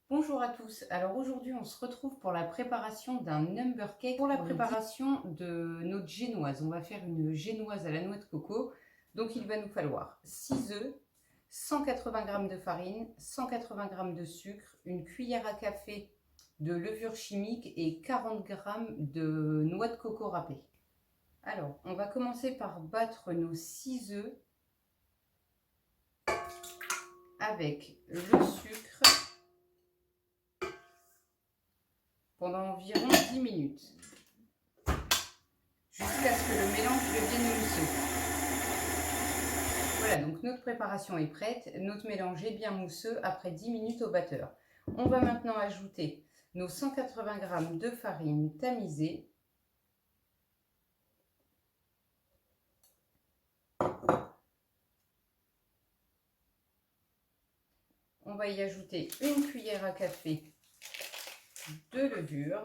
Bonjour à tous, alors aujourd'hui on se retrouve pour la préparation d'un number cake pour la préparation de notre génoise. On va faire une génoise à la noix de coco, donc il va nous falloir 6 œufs, 180 g de farine, 180 g de sucre, une cuillère à café de levure chimique et 40 g de noix de coco râpée. Alors on va commencer par battre nos 6 œufs avec le sucre pendant environ 10 minutes, jusqu'à ce que le mélange devienne mousseux. Voilà, donc notre préparation est prête, notre mélange est bien mousseux après 10 minutes au batteur. On va maintenant ajouter nos 180 g de farine tamisée, on va y ajouter une cuillère à café de levure,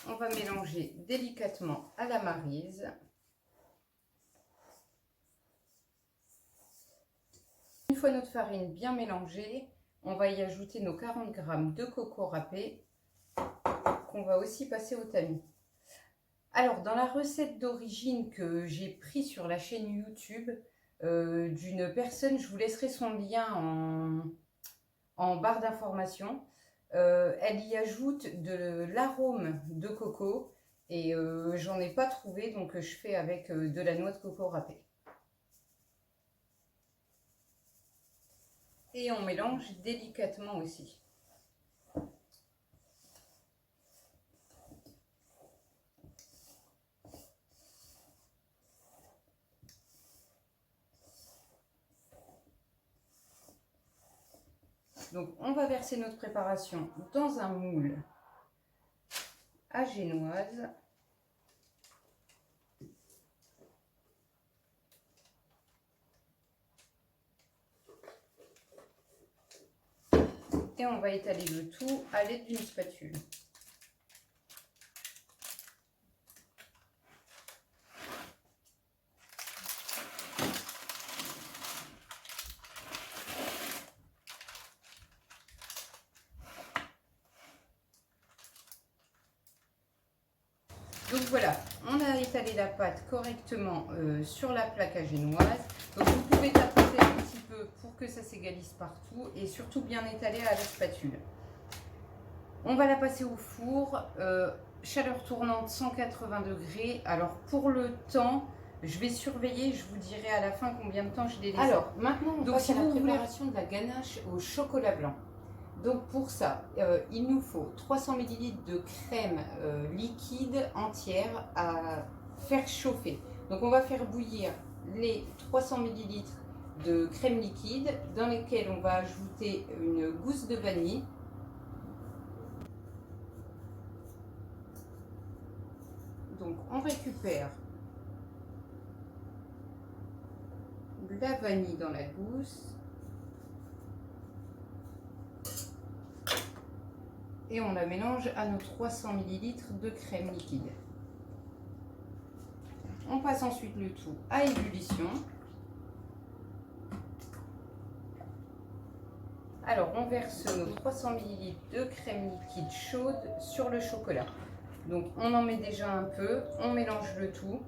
on va mélanger délicatement à la maryse. Une fois notre farine bien mélangée, on va y ajouter nos 40 g de coco râpé qu'on va aussi passer au tamis. Alors, dans la recette d'origine que j'ai pris sur la chaîne YouTube d'une personne, je vous laisserai son lien en barre d'information. Elle y ajoute de l'arôme de coco et j'en ai pas trouvé, donc je fais avec de la noix de coco râpée. Et on mélange délicatement aussi. Donc on va verser notre préparation dans un moule à génoise. Et on va étaler le tout à l'aide d'une spatule. Donc voilà, on a étalé la pâte correctement sur la plaque à génoise. Donc vous pouvez tapoter un petit peu pour que ça s'égalise partout et surtout bien étaler à la spatule. On va la passer au four, chaleur tournante 180 degrés. Alors pour le temps, je vais surveiller, je vous dirai à la fin combien de temps je l'ai laissé. Alors maintenant on passe à la préparation de la ganache au chocolat blanc. Donc pour ça, il nous faut 300 ml de crème liquide entière à faire chauffer. Donc on va faire bouillir les 300 ml de crème liquide dans lesquelles on va ajouter une gousse de vanille. Donc on récupère la vanille dans la gousse. Et on la mélange à nos 300 ml de crème liquide. On passe ensuite le tout à ébullition. Alors on verse nos 300 ml de crème liquide chaude sur le chocolat. Donc on en met déjà un peu, on mélange le tout.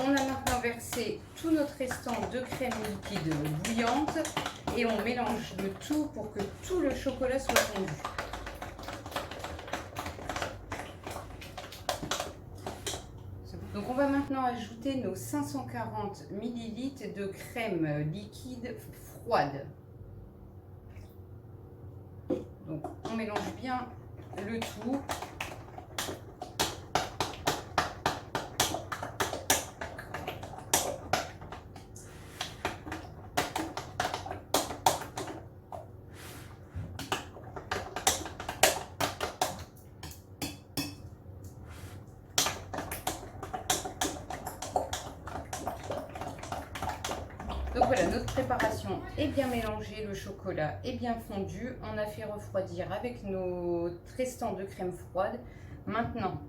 On a maintenant versé tout notre restant de crème liquide bouillante et on mélange le tout pour que tout le chocolat soit fondu. Donc on va maintenant ajouter nos 540 ml de crème liquide froide. Donc on mélange bien le tout. Donc Donc voilà, notre préparation est bien mélangée, le chocolat est bien fondu. On a fait refroidir avec notre restant de crème froide. Maintenant,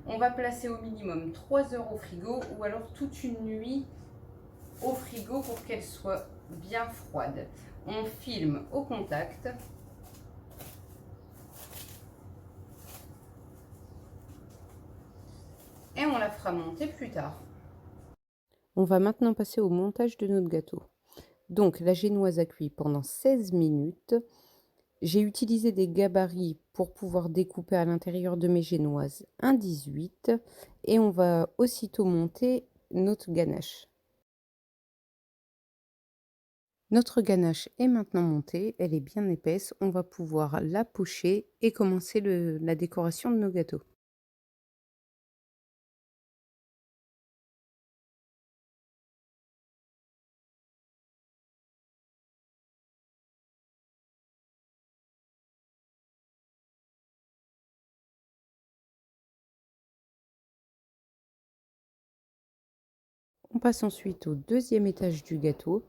on va placer au minimum 3 heures au frigo ou alors toute une nuit au frigo pour qu'elle soit bien froide. On filme au contact. Et on la fera monter plus tard. On va maintenant passer au montage de notre gâteau. Donc la génoise a cuit pendant 16 minutes. J'ai utilisé des gabarits pour pouvoir découper à l'intérieur de mes génoises un 18 et on va aussitôt monter notre ganache. Notre ganache est maintenant montée, elle est bien épaisse, on va pouvoir la pocher et commencer la décoration de nos gâteaux. On passe ensuite au deuxième étage du gâteau.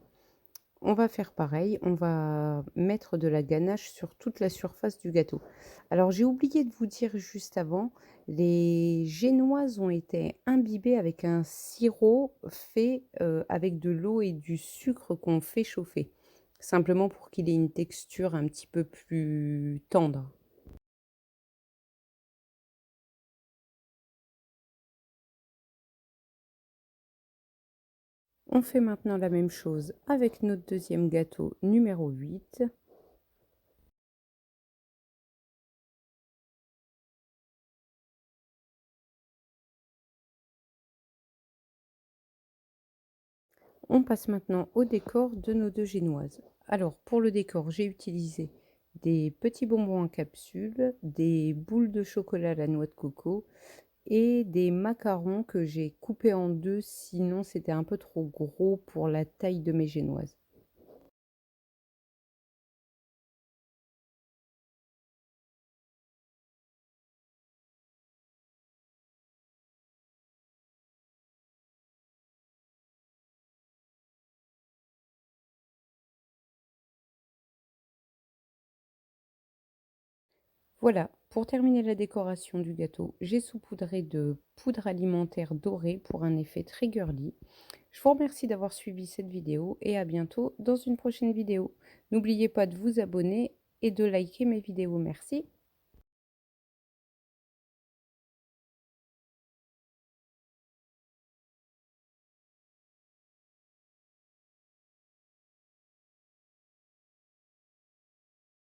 On va faire pareil, on va mettre de la ganache sur toute la surface du gâteau. Alors j'ai oublié de vous dire juste avant, les génoises ont été imbibées avec un sirop fait avec de l'eau et du sucre qu'on fait chauffer, simplement pour qu'il ait une texture un petit peu plus tendre. On fait maintenant la même chose avec notre deuxième gâteau numéro 8. On passe maintenant au décor de nos deux génoises. Alors pour le décor, j'ai utilisé des petits bonbons en capsule, des boules de chocolat à la noix de coco et des macarons que j'ai coupés en deux, sinon c'était un peu trop gros pour la taille de mes génoises. Voilà, pour terminer la décoration du gâteau, j'ai saupoudré de poudre alimentaire dorée pour un effet très girly. Je vous remercie d'avoir suivi cette vidéo et à bientôt dans une prochaine vidéo. N'oubliez pas de vous abonner et de liker mes vidéos. Merci.